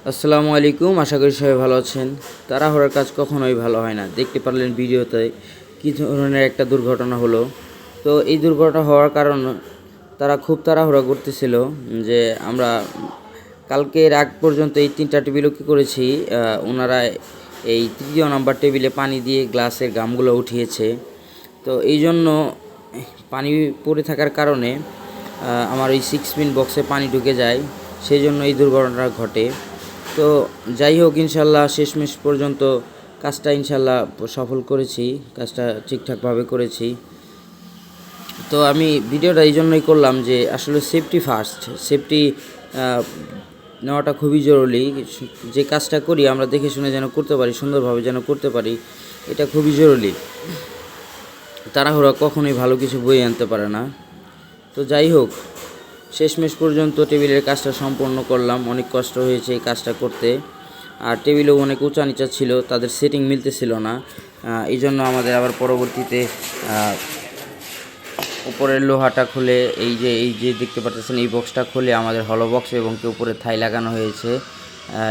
আসসালামু আলাইকুম, আশা করি সবাই ভালো আছেন। তাড়াহুড়োর কাজ কখনোই ভালো হয় না। দেখতে পারলেন ভিডিওতে কী ধরনের একটা দুর্ঘটনা হলো। তো এই দুর্ঘটনা হওয়ার কারণ তারা খুব তাড়াহুড়া করতেছিল যে আমরা কালকের আগ পর্যন্ত এই 3টা টেবিলও কী করেছি, ওনারা এই 3য় নাম্বার টেবিলে পানি দিয়ে গ্লাসের গামগুলো উঠিয়েছে। তো এই জন্য পানি পড়ে থাকার কারণে আমার ওই 6 পিন বক্সে পানি ঢুকে যায়, সেই জন্য এই দুর্ঘটনাটা ঘটে। তো যাই হোক, ইনশাল্লাহ শেষমেশ পর্যন্ত কাজটা ইনশাল্লাহ সফল করেছি, কাজটা ঠিকঠাকভাবে করেছি। তো আমি ভিডিওটা এই জন্যই করলাম যে আসলে সেফটি ফার্স্ট, সেফটি নেওয়াটা খুবই জরুরি। যে কাজটা করি আমরা দেখে শুনে যেন করতে পারি, সুন্দরভাবে যেন করতে পারি, এটা খুবই জরুরি। তাড়াহুড়া কখনোই ভালো কিছু বয়ে আনতে পারে না। তো যাই হোক, শেষমেশ পর্যন্ত টেবিলের কাজটা সম্পন্ন করলাম। অনেক কষ্ট হয়েছে এই কাজটা করতে, আর টেবিলও অনেক উঁচা নিচা ছিল, তাদের সেটিং মিলতেছিল না। এই জন্য আমাদের আবার পরবর্তীতে উপরের লোহাটা খুলে এই যে দেখতে পাচ্ছেন এই বক্সটা খুলে আমাদের হলো বক্স এবং কি উপরে থাই লাগানো হয়েছে।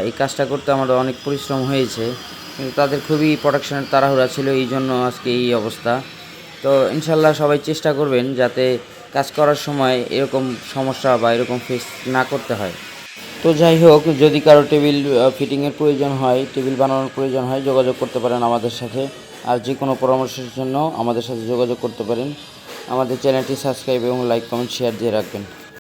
এই কাজটা করতে আমাদের অনেক পরিশ্রম হয়েছে, কিন্তু তাদের খুবই প্রোডাকশনের তাড়াহুড়া ছিল, এই জন্য আজকে এই অবস্থা। তো ইনশাল্লাহ সবাই চেষ্টা করবেন যাতে কাজ করার সময় এরকম সমস্যা বা এরকম ফেস না করতে হয়। তো যাই হোক, যদি কারো টেবিল ফিটিংয়ের প্রয়োজন হয়, টেবিল বানানোর প্রয়োজন হয়, যোগাযোগ করতে পারেন আমাদের সাথে। আর যে কোনো পরামর্শের জন্য আমাদের সাথে যোগাযোগ করতে পারেন। আমাদের চ্যানেলটি সাবস্ক্রাইব এবং লাইক কমেন্ট শেয়ার দিয়ে রাখবেন।